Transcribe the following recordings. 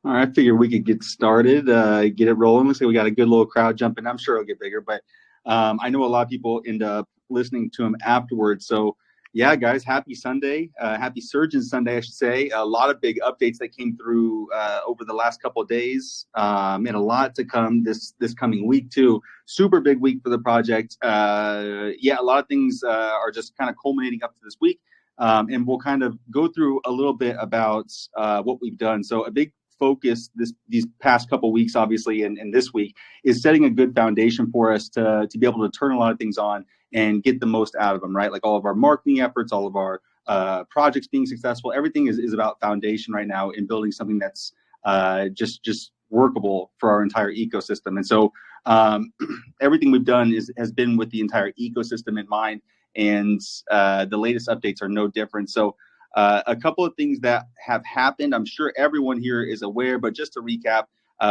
All right, I figured we could get started, get it rolling. Looks like we got a good little crowd jumping. I'm sure it'll get bigger, but I know a lot of people end up listening to him afterwards. So, yeah, guys, happy Sunday, happy Surgeon Sunday, I should say. A lot of big updates that came through over the last couple of days, and a lot to come this coming week too. Super big week for the project. Yeah, a lot of things are just kind of culminating up to this week. And we'll kind of go through a little bit about what we've done. So a big focus these past couple weeks, obviously, and this week is setting a good foundation for us to be able to turn a lot of things on and get the most out of them, right? Like all of our marketing efforts, all of our projects being successful, everything is about foundation right now in building something that's just workable for our entire ecosystem. And so everything we've done has been with the entire ecosystem in mind, and the latest updates are no different. So a couple of things that have happened, I'm sure everyone here is aware, but just to recap,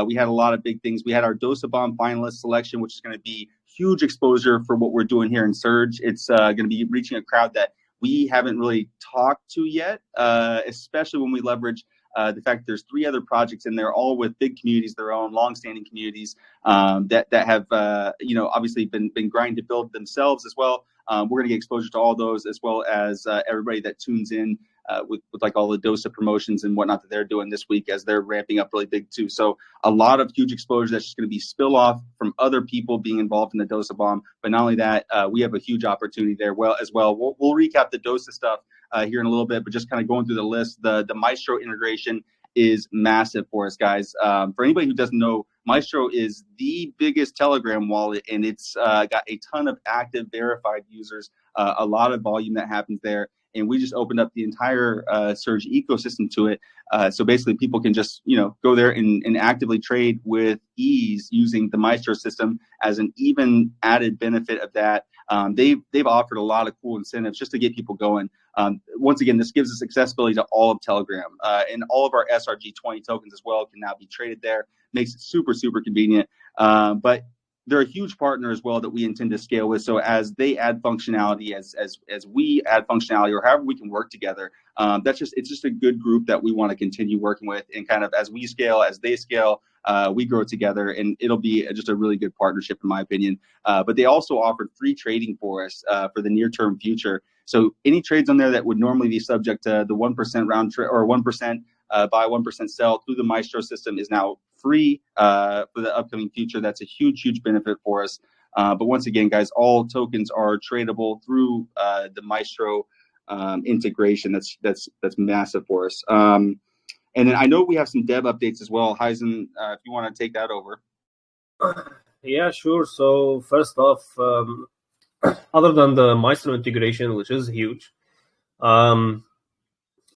we had a lot of big things. We had our Dosa Bomb finalist selection, which is going to be huge exposure for what we're doing here in Surge. It's going to be reaching a crowd that we haven't really talked to yet, especially when we leverage the fact that there's three other projects in there, all with big communities, their own long-standing communities that have obviously been grinding to build themselves as well. We're going to get exposure to all those, as well as everybody that tunes in with like all the Dosa promotions and whatnot that they're doing this week as they're ramping up really big too. So a lot of huge exposure that's just going to be spill off from other people being involved in the Dosa bomb. But not only that, we have a huge opportunity there as well. We'll recap the Dosa stuff here in a little bit, but just kind of going through the list, the Maestro integration is massive for us, guys. For anybody who doesn't know, Maestro is the biggest Telegram wallet, and it's got a ton of active verified users, a lot of volume that happens there. And we just opened up the entire Surge ecosystem to it. So basically, people can just go there and actively trade with ease using the Maestro system as an even added benefit of that. They've offered a lot of cool incentives just to get people going. Once again, this gives us accessibility to all of Telegram, and all of our SRG20 tokens as well can now be traded there. Makes it super, super convenient. But they're a huge partner as well that we intend to scale with. So as they add functionality, as we add functionality, or however we can work together, it's just a good group that we want to continue working with. And kind of as we scale, as they scale, we grow together, and it'll be just a really good partnership, in my opinion. But they also offered free trading for us for the near-term future. So any trades on there that would normally be subject to the 1% round trip or 1% buy, 1% sell through the Maestro system is now free for the upcoming future. That's a huge, huge benefit for us. But once again, guys, all tokens are tradable through the Maestro integration. That's massive for us. And then I know we have some dev updates as well. Heisen, if you want to take that over. Yeah, sure. So first off, other than the Maestro integration, which is huge,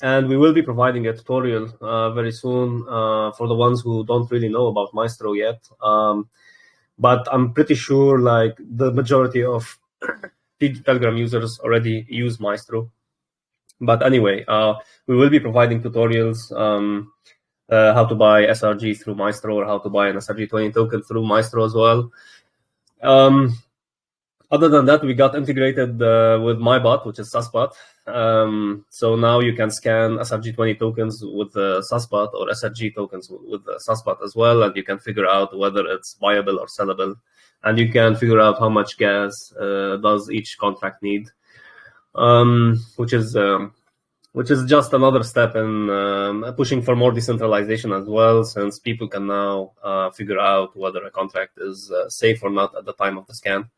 and we will be providing a tutorial very soon for the ones who don't really know about Maestro yet. But I'm pretty sure like the majority of Telegram users already use Maestro. But anyway, we will be providing tutorials how to buy SRG through Maestro, or how to buy an SRG20 token through Maestro as well. Other than that, we got integrated with MyBot, which is SASBot. So now you can scan SRG20 tokens with the SASBot, or SRG tokens with the SASBot as well, and you can figure out whether it's buyable or sellable. And you can figure out how much gas does each contract need, which is just another step in pushing for more decentralization as well, since people can now figure out whether a contract is safe or not at the time of the scan.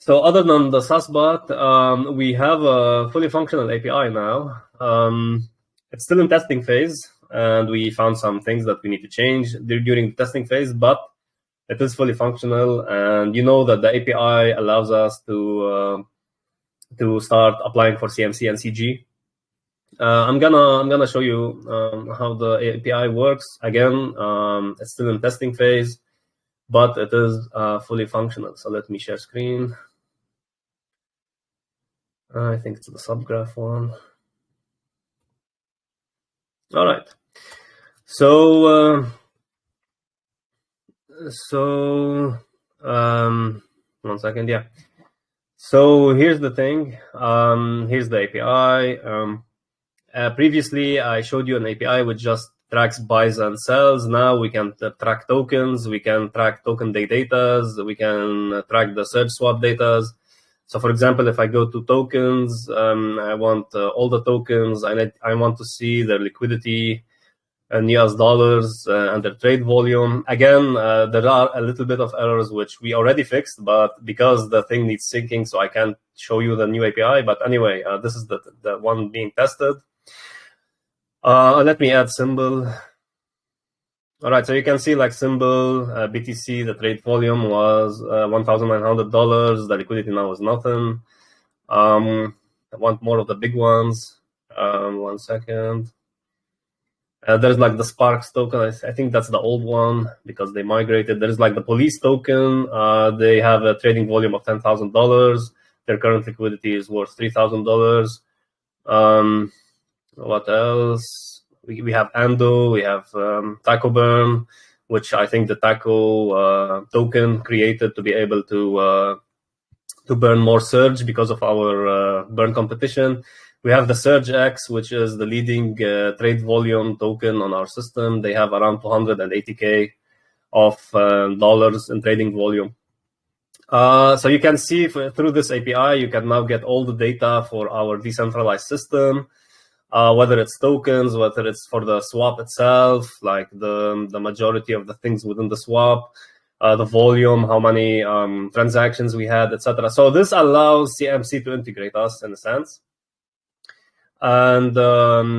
So other than the SASBot, we have a fully functional API now. It's still in testing phase, and we found some things that we need to change during the testing phase, but it is fully functional. And you know that the API allows us to start applying for CMC and CG. I'm gonna show you how the API works. Again, it's still in testing phase, but it is fully functional. So let me share screen. I think it's the subgraph one. All right. So one second. Yeah. So here's the thing. Here's the API. Previously, I showed you an API which just tracks buys and sells. Now we can track tokens, we can track token datas, we can track the search swap datas. So, for example, if I go to tokens, I want all the tokens. I want to see their liquidity in US dollars and their trade volume. Again, there are a little bit of errors which we already fixed, but because the thing needs syncing, so I can't show you the new API. But anyway, this is the one being tested. Let me add symbol. All right, so you can see like symbol, BTC, the trade volume was $1,900. The liquidity now is nothing. I want more of the big ones. 1 second. There's like the Sparks token. I think that's the old one because they migrated. There's like the police token. They have a trading volume of $10,000. Their current liquidity is worth $3,000. What else? We have Ando, we have Taco Burn, which I think the Taco token created to be able to burn more Surge because of our burn competition. We have the Surge X, which is the leading trade volume token on our system. They have around 280K of dollars in trading volume. So you can see through this API, you can now get all the data for our decentralized system. Whether it's tokens, whether it's for the swap itself, like the majority of the things within the swap, the volume, how many transactions we had, etc. So this allows CMC to integrate us in a sense. And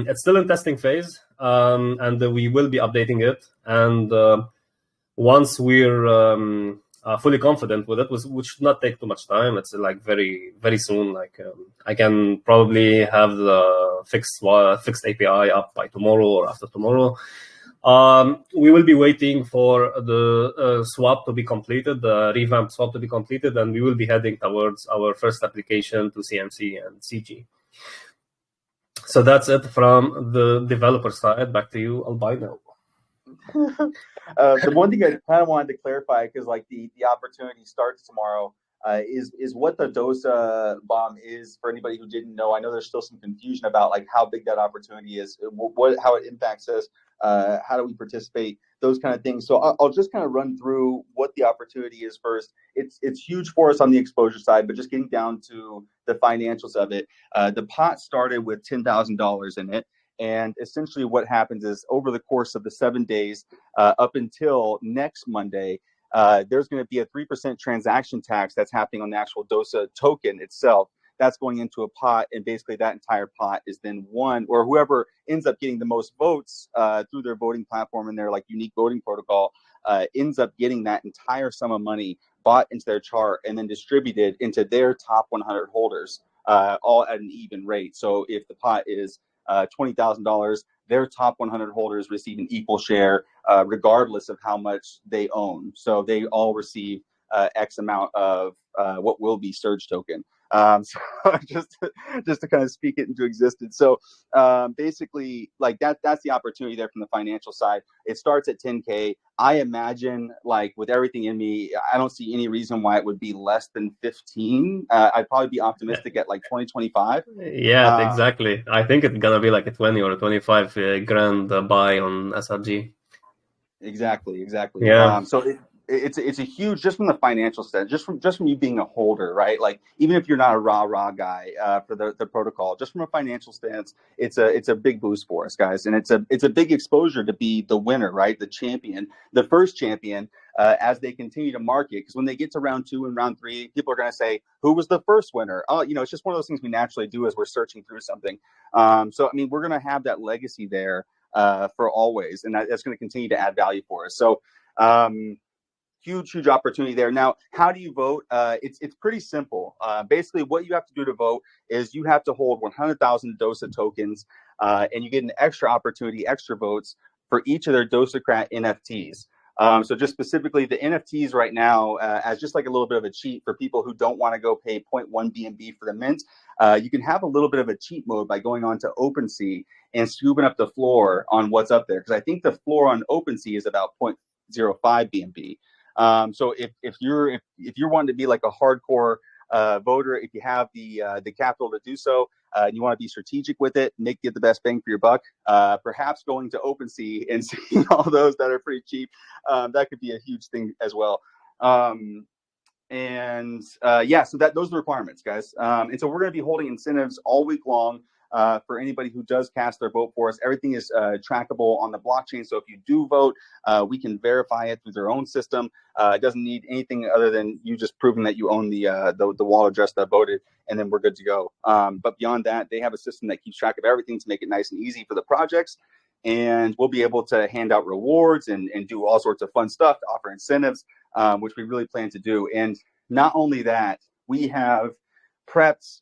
it's still in testing phase, and we will be updating it. And once we're fully confident with it, which should not take too much time. It's like very, very soon. Like I can probably have the fixed API up by tomorrow or after tomorrow. We will be waiting for the swap to be completed, the revamped swap to be completed, and we will be heading towards our first application to CMC and CG. So that's it from the developer side. Back to you, Albino. The one thing I kind of wanted to clarify, because like the opportunity starts tomorrow, is what the Dosa bomb is for anybody who didn't know. I know there's still some confusion about like how big that opportunity is, how it impacts us, how do we participate, those kind of things. So I'll just kind of run through what the opportunity is first. It's huge for us on the exposure side, but just getting down to the financials of it. The pot started with $10,000 in it. And essentially what happens is over the course of the 7 days up until next Monday, there's going to be a 3% transaction tax that's happening on the actual Dosa token itself. That's going into a pot, and basically that entire pot is then won, or whoever ends up getting the most votes through their voting platform and their like unique voting protocol ends up getting that entire sum of money bought into their chart and then distributed into their top 100 holders, all at an even rate. So if the pot is $20,000, their top 100 holders receive an equal share, regardless of how much they own. So they all receive X amount of what will be Surge token. So just to kind of speak it into existence. So basically, like that's the opportunity there from the financial side. It starts at 10K. I imagine, like with everything in me, I don't see any reason why it would be less than 15. I'd probably be optimistic at like 20, 25. Yeah, exactly. I think it's gonna be like a 20 or a 25 grand buy on SRG. Exactly. Yeah. So it's a huge, just from the financial sense, just from you being a holder, right? Like even if you're not a raw guy for the protocol, just from a financial stance, it's a big boost for us, guys, and it's a big exposure to be the winner, right? The champion, the first champion, as they continue to market. Because when they get to round 2 and round 3, people are going to say, "Who was the first winner?" Oh, it's just one of those things we naturally do as we're searching through something. So I mean, we're going to have that legacy there for always, and that's going to continue to add value for us. So. Huge opportunity there. Now, how do you vote? It's pretty simple. Basically, what you have to do to vote is you have to hold 100,000 Dosa tokens, and you get an extra opportunity, extra votes for each of their Dosacrat NFTs. So just specifically the NFTs right now, as just like a little bit of a cheat for people who don't want to go pay 0.1 BNB for the mint, you can have a little bit of a cheat mode by going on to OpenSea and scooping up the floor on what's up there. Because I think the floor on OpenSea is about 0.05 BNB. So if you're wanting to be like a hardcore voter, if you have the capital to do so, you want to be strategic with it, get the best bang for your buck, perhaps going to OpenSea and seeing all those that are pretty cheap, that could be a huge thing as well. So those are the requirements, guys. And so we're going to be holding incentives all week long for anybody who does cast their vote for us. Everything is trackable on the blockchain. So if you do vote, we can verify it through their own system. It doesn't need anything other than you just proving that you own the wallet address that voted, and then we're good to go. But beyond that, they have a system that keeps track of everything to make it nice and easy for the projects. And we'll be able to hand out rewards and do all sorts of fun stuff to offer incentives, which we really plan to do. And not only that, we have prepped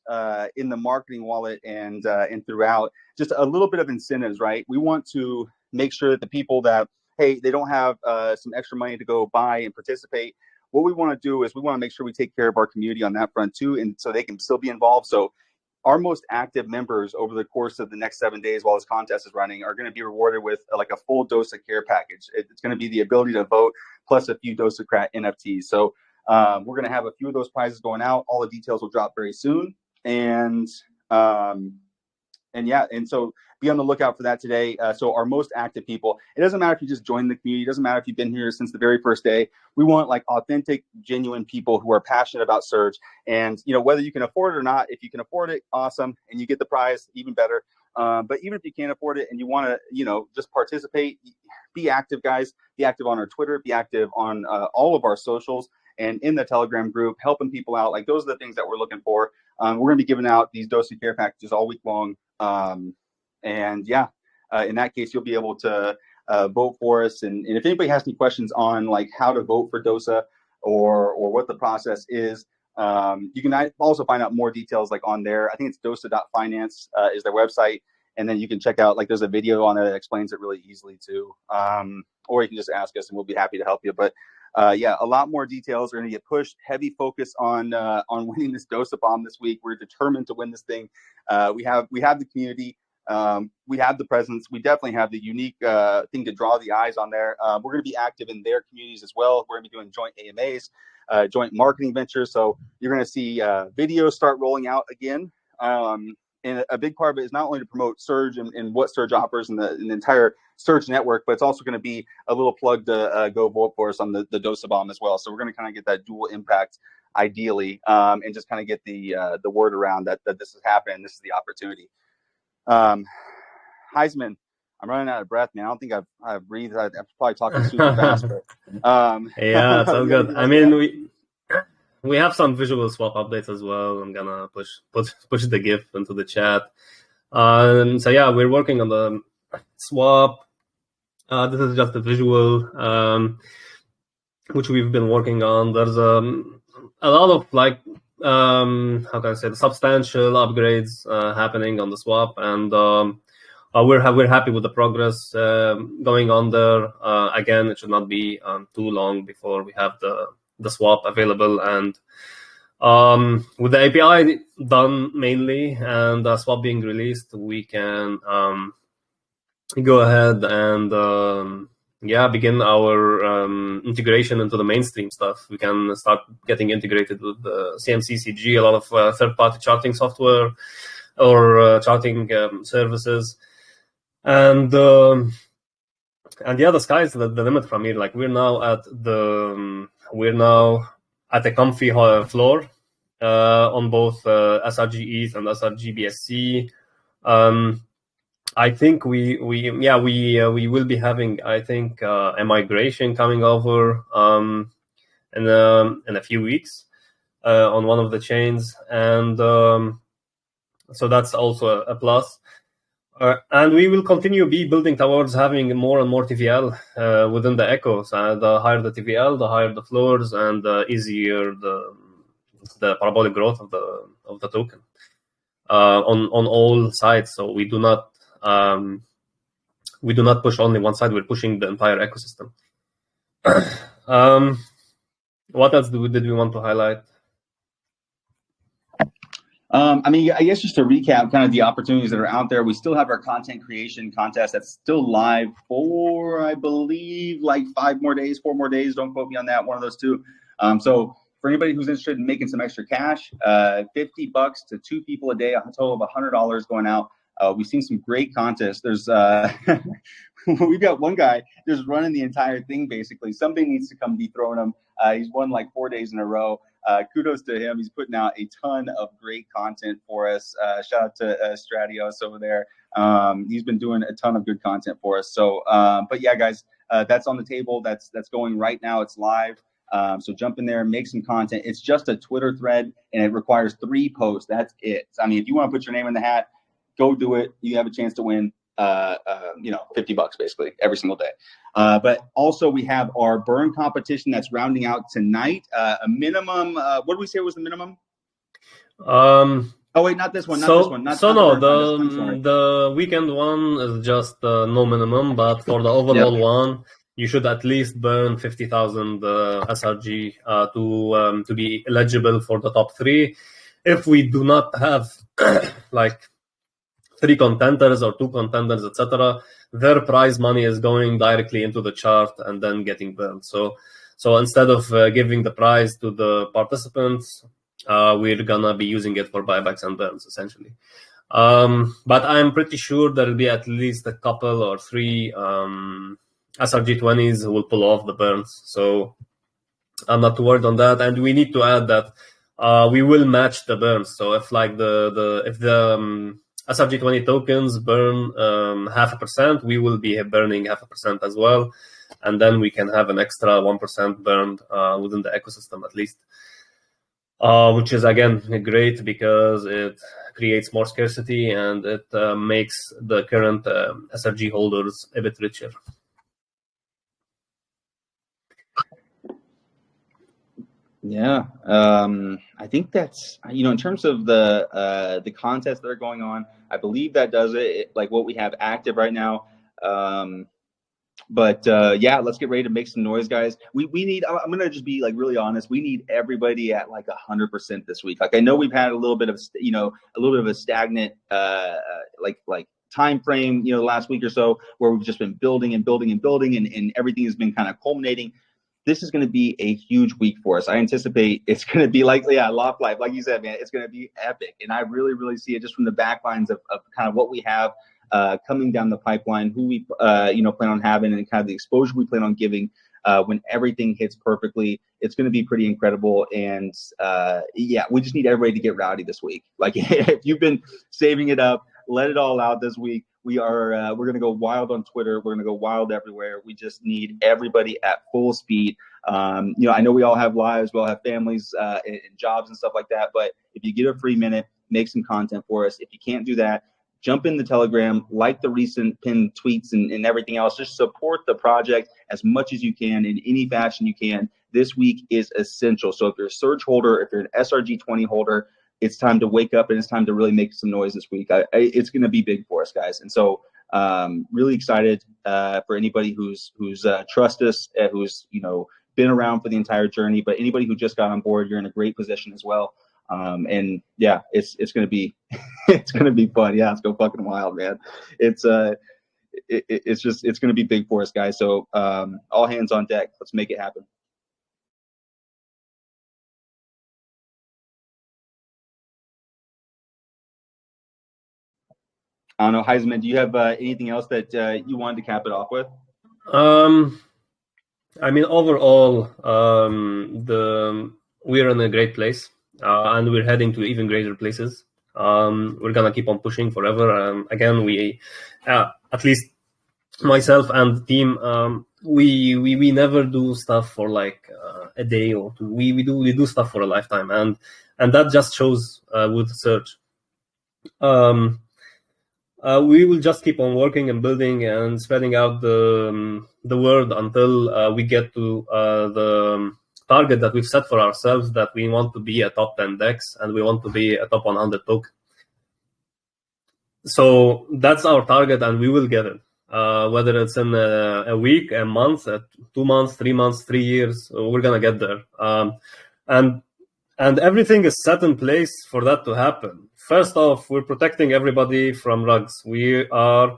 in the marketing wallet and throughout just a little bit of incentives, right? We want to make sure that the people that, hey, they don't have some extra money to go buy and participate. What we want to do is we want to make sure we take care of our community on that front too, and so they can still be involved. So our most active members over the course of the next 7 days while this contest is running are going to be rewarded with like a full Dosa care package. It's going to be the ability to vote plus a few Dosa NFTs. So we're going to have a few of those prizes going out. All the details will drop very soon. And so be on the lookout for that today. So our most active people, it doesn't matter if you just joined the community. It doesn't matter if you've been here since the very first day. We want like authentic, genuine people who are passionate about Surge. And, whether you can afford it or not, if you can afford it, awesome. And you get the prize, even better. But even if you can't afford it and you want to, just participate, be active, guys. Be active on our Twitter. Be active on all of our socials and in the Telegram group, helping people out. Like those are the things that we're looking for. We're going to be giving out these Dosa care packages all week long. In that case, you'll be able to vote for us. And if anybody has any questions on like how to vote for Dosa or what the process is, you can also find out more details like on there. I think it's dosa.finance is their website. And then you can check out, like there's a video on there that explains it really easily too. Or you can just ask us and we'll be happy to help you. But a lot more details are going to get pushed. Heavy focus on winning this Dosa bomb this week. We're determined to win this thing. We have the community. We have the presence. We definitely have the unique thing to draw the eyes on there. We're going to be active in their communities as well. We're going to be doing joint AMAs, joint marketing ventures. So you're going to see videos start rolling out again. And a big part of it is not only to promote Surge and what Surge offers and the entire Surge network, but it's also going to be a little plug to go vote for us on the Dosa bomb as well. So we're going to kind of get that dual impact ideally, and just kind of get the word around that this is happening. This is the opportunity. Heisman, I'm running out of breath, man. I don't think I've breathed. I'm probably talking super fast, but yeah, it's all good. I mean, we have some visual swap updates as well. I'm gonna push the GIF into the chat. We're working on the swap. This is just a visual, which we've been working on. There's a lot of like how can I say, substantial upgrades happening on the swap, and we're happy with the progress going on there. Again, it should not be too long before we have the swap available, and with the API done mainly and the swap being released, we can go ahead and begin our integration into the mainstream stuff. We can start getting integrated with the CMCCG, a lot of third-party charting software or charting services, and the sky's the limit from here. Like we're now at a comfy floor on both SRG ETH and SRG BSC. I think we will be having, I think, a migration coming over in a few weeks on one of the chains, and so that's also a plus. And we will continue be building towards having more and more TVL within the echo. So the higher the TVL, the higher the floors, and the easier the parabolic growth of the token on all sides. So we do not push only one side; we're pushing the entire ecosystem. What else did we want to highlight? I guess just to recap kind of the opportunities that are out there, we still have our content creation contest that's still live for, I believe, like 4 more days. Don't quote me on that, one of those two. So for anybody who's interested in making some extra cash, $50 to 2 people a day, a total of $100 going out. We've seen some great contests. There's we've got one guy just running the entire thing. Basically, somebody needs to come dethrone him. He's won like 4 days in a row. Kudos to him. He's putting out a ton of great content for us. Shout out to Stratios over there. He's been doing a ton of good content for us. So, but yeah, guys, that's on the table. That's going right now. It's live. So jump in there, make some content. It's just a Twitter thread, and it requires 3 posts. That's it. I mean, if you want to put your name in the hat, go do it. You have a chance to win, $50 basically every single day. But also we have our burn competition that's rounding out tonight. A minimum. What did we say was the minimum? Oh wait, not this one. Not this one. The weekend one is just no minimum, but for the overall one, you should at least burn 50,000 SRG to be eligible for the top 3. If we do not have like 3 contenders or 2 contenders, etc., their prize money is going directly into the chart and then getting burned. So instead of giving the prize to the participants, we're gonna be using it for buybacks and burns essentially. But I'm pretty sure there'll be at least a couple or 3 SRG20s who will pull off the burns. So I'm not too worried on that. And we need to add that we will match the burns. So if like if the SRG20 tokens burn 0.5%, we will be burning 0.5% as well, and then we can have an extra 1% burned within the ecosystem at least, which is again great because it creates more scarcity and it makes the current SRG holders a bit richer. Yeah, I think that's, in terms of the contests that are going on, I believe that does it, like what we have active right now. But yeah, let's get ready to make some noise, guys. We need, I'm going to just be like really honest. We need everybody at like 100% this week. Like I know we've had a little bit of, a little bit of a stagnant, like time frame, the last week or so where we've just been building and building and building and everything has been kind of culminating. This is going to be a huge week for us. I anticipate it's going to be like, Loft Life, like you said, man, it's going to be epic. And I really, really see it just from the backlines of kind of what we have coming down the pipeline, who we, plan on having and kind of the exposure we plan on giving when everything hits perfectly. It's going to be pretty incredible. And yeah, we just need everybody to get rowdy this week. Like if you've been saving it up, let it all out this week. We're going to go wild on Twitter. We're going to go wild everywhere. We just need everybody at full speed. I know we all have lives. We all have families and jobs and stuff like that. But if you get a free minute, make some content for us. If you can't do that, jump in the Telegram, like the recent pinned tweets and everything else. Just support the project as much as you can in any fashion you can. This week is essential. So if you're a Surge holder, if you're an SRG20 holder, it's time to wake up and it's time to really make some noise this week. It's going to be big for us, guys. And so really excited for anybody who's trust us, who's, been around for the entire journey, but anybody who just got on board, you're in a great position as well. And yeah, it's going to be, it's going to be fun. Yeah. Let's go fucking wild, man. It's going to be big for us, guys. So all hands on deck. Let's make it happen. I don't know, Heisman, do you have anything else that you wanted to cap it off with? I mean, overall, we're in a great place, and we're heading to even greater places. We're gonna keep on pushing forever. Again, we, at least myself and the team, we never do stuff for like a day or two. We do stuff for a lifetime, and that just shows with Surge. We will just keep on working and building and spreading out the word until we get to the target that we've set for ourselves, that we want to be a top 10 DEX and we want to be a top 100 token. So that's our target and we will get it. Whether it's in a week, a month, 2 months, 3 months, 3 years, we're going to get there. And everything is set in place for that to happen. First off, we're protecting everybody from rugs. We are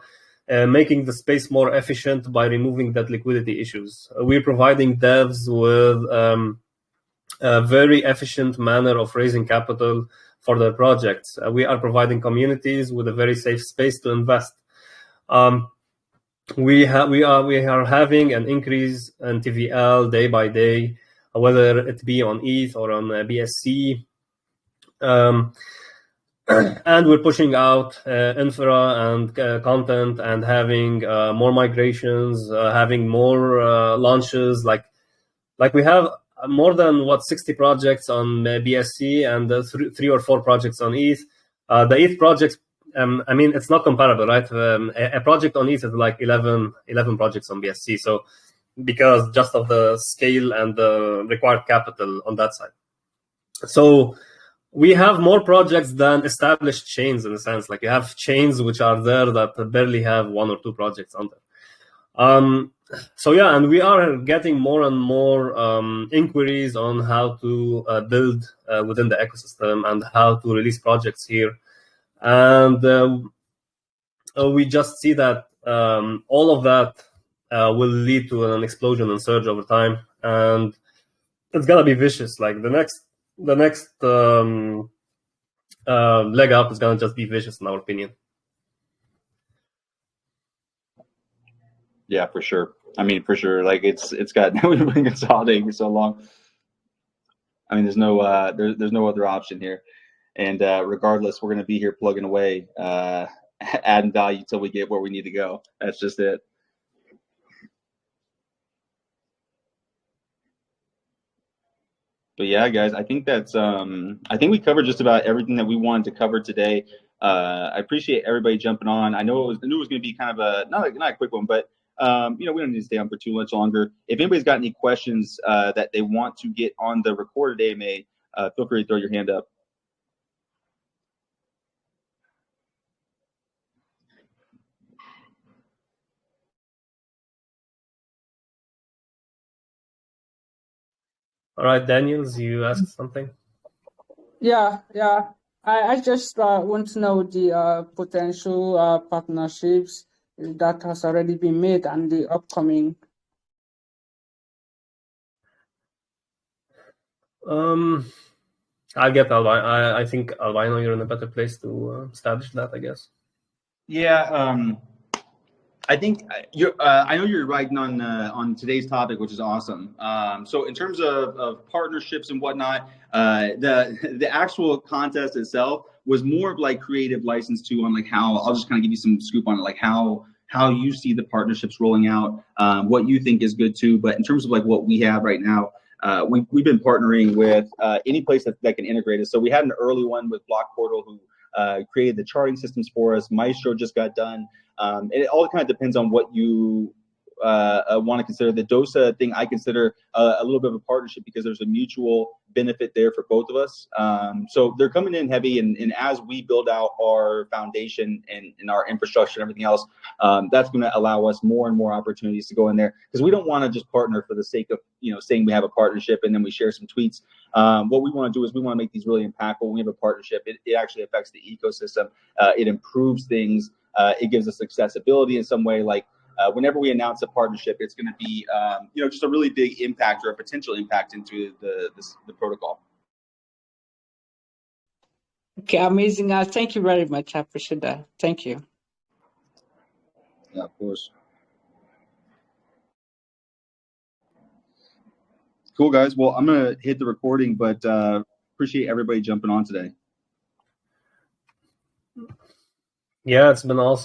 making the space more efficient by removing that liquidity issues. We're providing devs with a very efficient manner of raising capital for their projects. We are providing communities with a very safe space to invest. We are having an increase in TVL day by day, whether it be on ETH or on BSC. And we're pushing out infra and content and having more migrations, having more launches. Like we have more than 60 projects on BSC and 3 or 4 projects on ETH. The ETH projects, I mean, it's not comparable, right? A project on ETH is like 11 projects on BSC. So because just of the scale and the required capital on that side. So we have more projects than established chains in a sense. Like you have chains which are there that barely have 1 or 2 projects on them. So yeah, and we are getting more and more inquiries on how to build within the ecosystem and how to release projects here. And we just see that all of that will lead to an explosion and surge over time. And it's gonna be vicious. Like the next leg up is gonna just be vicious in our opinion. Yeah, for sure. I mean, for sure. Like it's got we've been consolidating for so long. I mean, there's no other option here. And regardless, we're going to be here plugging away, adding value until we get where we need to go. That's just it. But yeah, guys, I think that's I think we covered just about everything that we wanted to cover today. I appreciate everybody jumping on. I knew it was going to be kind of a not a quick one, but we don't need to stay on for too much longer. If anybody's got any questions that they want to get on the recorded AMA, feel free to throw your hand up. All right, Daniels, you asked something? Yeah. I just want to know the potential partnerships that has already been made and the upcoming. I'll get Albino. I think Albino, you're in a better place to establish that, I guess. Yeah, I think I know you're writing on today's topic, which is awesome. So in terms of partnerships and whatnot, the actual contest itself was more of like creative license to on like how I'll just kind of give you some scoop on it, like how you see the partnerships rolling out, what you think is good too. But in terms of like what we have right now, we've been partnering with any place that can integrate us. So we had an early one with Block Portal who created the charting systems for us. Maestro just got done. It all kind of depends on what you want to consider. The Dosa thing I consider a little bit of a partnership because there's a mutual benefit there for both of us. So they're coming in heavy, and as we build out our foundation and our infrastructure and everything else, that's going to allow us more and more opportunities to go in there, because we don't want to just partner for the sake of saying we have a partnership and then we share some tweets. What we want to do is we want to make these really impactful. When we have a partnership, it actually affects the ecosystem. It improves things. It gives us accessibility in some way. Like whenever we announce a partnership, it's going to be just a really big impact or a potential impact into the protocol. Okay, amazing. Thank you very much. I appreciate that. Thank you. Yeah, of course. Cool, guys. Well, I'm going to hit the recording, but appreciate everybody jumping on today. Yeah, it's been awesome.